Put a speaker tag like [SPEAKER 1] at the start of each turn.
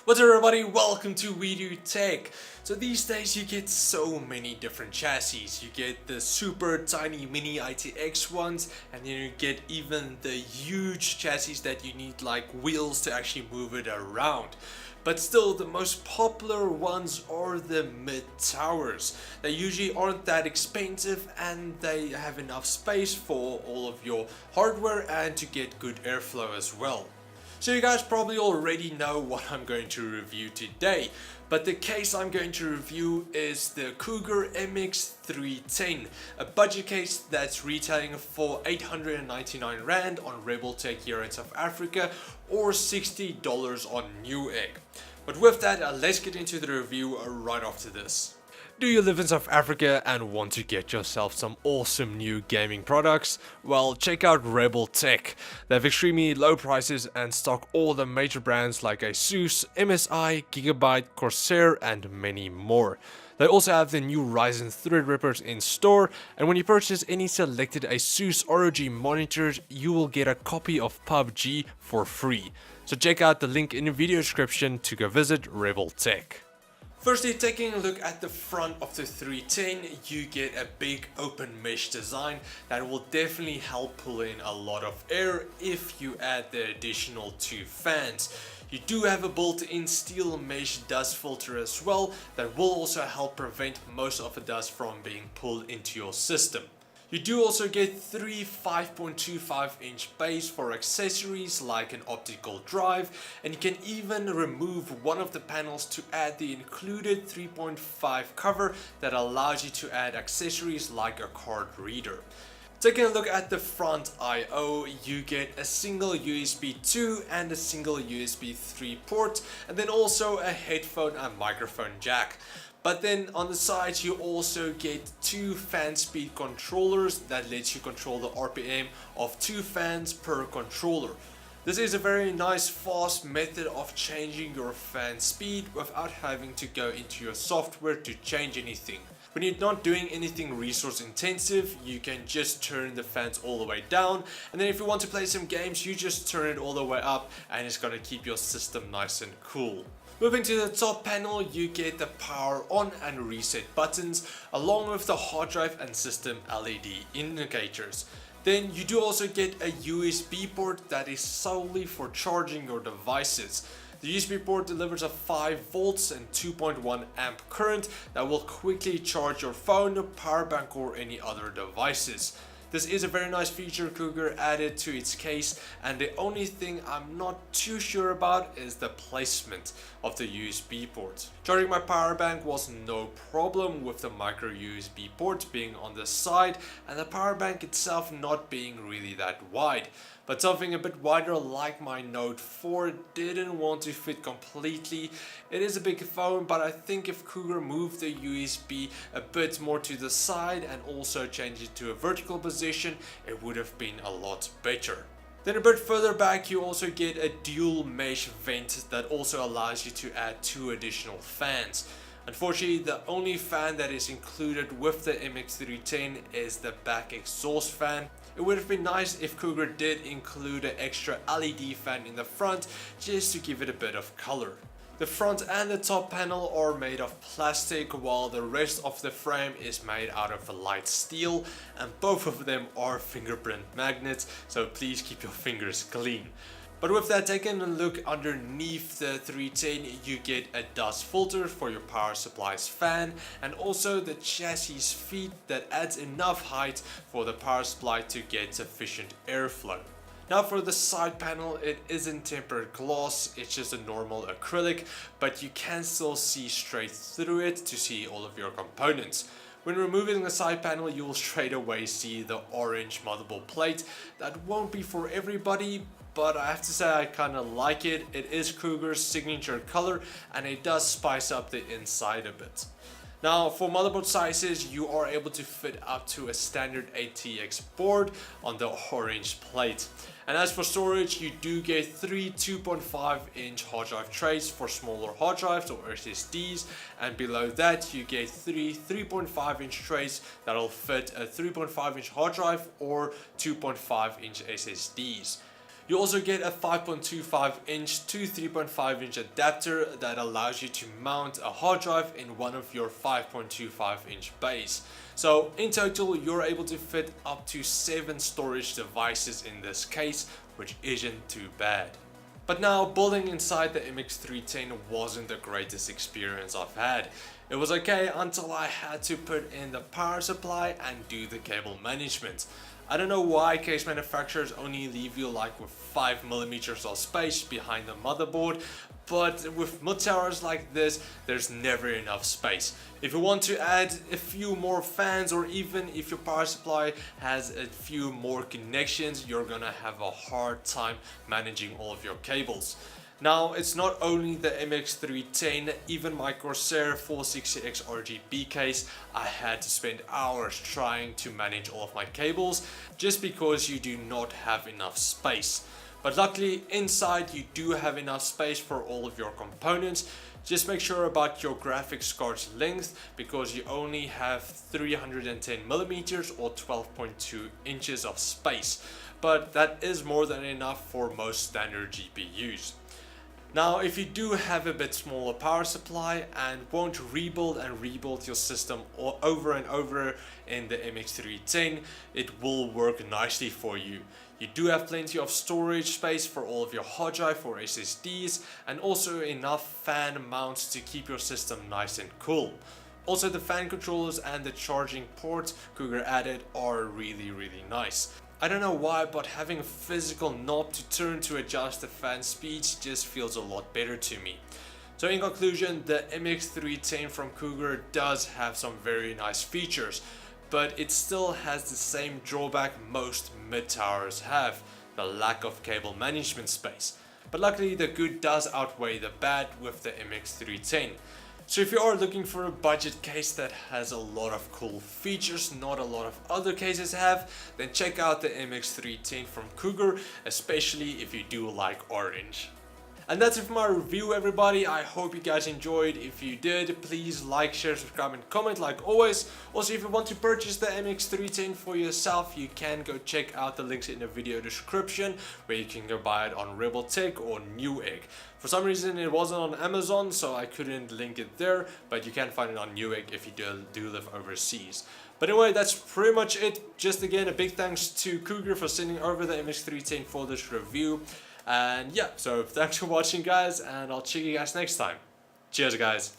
[SPEAKER 1] What's up everybody, welcome to RebelTech. So these days you get so many different chassis. You get the super tiny mini ITX ones, and then you get even the huge chassis that you need like wheels to actually move it around. But still, the most popular ones are the mid-towers. They usually aren't that expensive and they have enough space for all of your hardware and to get good airflow as well. So you guys probably already know what I'm going to review today, but the case I'm going to review is the Cougar MX310, a budget case that's retailing for 899 Rand on RebelTech here in South Africa or $60 on Newegg. But with that, let's get into the review right after this. Do you live in South Africa and want to get yourself some awesome new gaming products? Well, check out RebelTech. They have extremely low prices and stock all the major brands like ASUS, MSI, Gigabyte, Corsair and many more. They also have the new Ryzen Threadrippers in store, and when you purchase any selected ASUS ROG monitors, you will get a copy of PUBG for free. So check out the link in the video description to go visit RebelTech. Firstly, taking a look at the front of the 310, you get a big open mesh design that will definitely help pull in a lot of air if you add the additional two fans. You do have a built-in steel mesh dust filter as well that will also help prevent most of the dust from being pulled into your system. You do also get three 5.25 inch bays for accessories like an optical drive, and you can even remove one of the panels to add the included 3.5 cover that allows you to add accessories like a card reader. Taking a look at the front I/O, you get a single USB 2 and a single USB 3 port, and then also a headphone and microphone jack. But then on the sides you also get two fan speed controllers that lets you control the RPM of two fans per controller. This is a very nice fast method of changing your fan speed without having to go into your software to change anything. When you're not doing anything resource intensive, you can just turn the fans all the way down, and then if you want to play some games, you just turn it all the way up and it's going to keep your system nice and cool. Moving to the top panel, you get the power on and reset buttons along with the hard drive and system LED indicators. Then you do also get a USB port that is solely for charging your devices. The USB port delivers a 5 volts and 2.1 amp current that will quickly charge your phone, power bank or any other devices. This is a very nice feature Cougar added to its case, and the only thing I'm not too sure about is the placement of the USB port. Charging my power bank was no problem with the micro USB port being on the side and the power bank itself not being really that wide. But something a bit wider like my Note 4 didn't want to fit completely. It is a big phone, but I think if Cougar moved the USB a bit more to the side and also changed it to a vertical position, it would have been a lot better. Then a bit further back you also get a dual mesh vent that also allows you to add two additional fans. Unfortunately, the only fan that is included with the MX310 is the back exhaust fan. It would have been nice if Cougar did include an extra LED fan in the front just to give it a bit of color. The front and the top panel are made of plastic while the rest of the frame is made out of light steel, and both of them are fingerprint magnets, so please keep your fingers clean. But with that, taking a look underneath the 310, you get a dust filter for your power supply's fan and also the chassis feet that adds enough height for the power supply to get sufficient airflow. Now for the side panel, it isn't tempered glass, it's just a normal acrylic, but you can still see straight through it to see all of your components. When removing the side panel, you will straight away see the orange motherboard plate. That won't be for everybody, but I have to say I kind of like it. It is Cougar's signature color and it does spice up the inside a bit. Now for motherboard sizes, you are able to fit up to a standard ATX board on the orange plate. And as for storage, you do get three 2.5 inch hard drive trays for smaller hard drives or SSDs, and below that you get three 3.5 inch trays that will fit a 3.5 inch hard drive or 2.5 inch SSDs. You also get a 5.25 inch to 3.5 inch adapter that allows you to mount a hard drive in one of your 5.25 inch bays. So in total you're able to fit up to 7 storage devices in this case, which isn't too bad. But now, building inside the MX310 wasn't the greatest experience I've had. It was okay until I had to put in the power supply and do the cable management. I don't know why case manufacturers only leave you like with 5mm of space behind the motherboard, but with mid towers like this, there's never enough space. If you want to add a few more fans, or even if your power supply has a few more connections, you're gonna have a hard time managing all of your cables. Now, it's not only the MX310, even my Corsair 460X RGB case, I had to spend hours trying to manage all of my cables just because you do not have enough space. But luckily inside you do have enough space for all of your components. Just make sure about your graphics card's length, because you only have 310mm or 12.2 inches of space, but that is more than enough for most standard GPUs. Now, if you do have a bit smaller power supply and won't rebuild your system over and over in the MX310, it will work nicely for you. You do have plenty of storage space for all of your hard drive or SSDs, and also enough fan mounts to keep your system nice and cool. Also, the fan controllers and the charging ports Cougar added are really nice. I don't know why, but having a physical knob to turn to adjust the fan speeds just feels a lot better to me. So in conclusion, the MX310 from Cougar does have some very nice features, but it still has the same drawback most mid-towers have, the lack of cable management space. But luckily the good does outweigh the bad with the MX310. So if you are looking for a budget case that has a lot of cool features not a lot of other cases have, then check out the MX310 from Cougar, especially if you do like orange. And that's it for my review, everybody. I hope you guys enjoyed. If you did, please like, share, subscribe and comment like always. Also, if you want to purchase the MX310 for yourself, you can go check out the links in the video description, where you can go buy it on RebelTech or Newegg. For some reason it wasn't on Amazon, so I couldn't link it there, but you can find it on Newegg if you do live overseas. But anyway, that's pretty much it. Just again, a big thanks to Cougar for sending over the MX310 for this review. And yeah, so thanks for watching guys, and I'll check you guys next time. Cheers guys.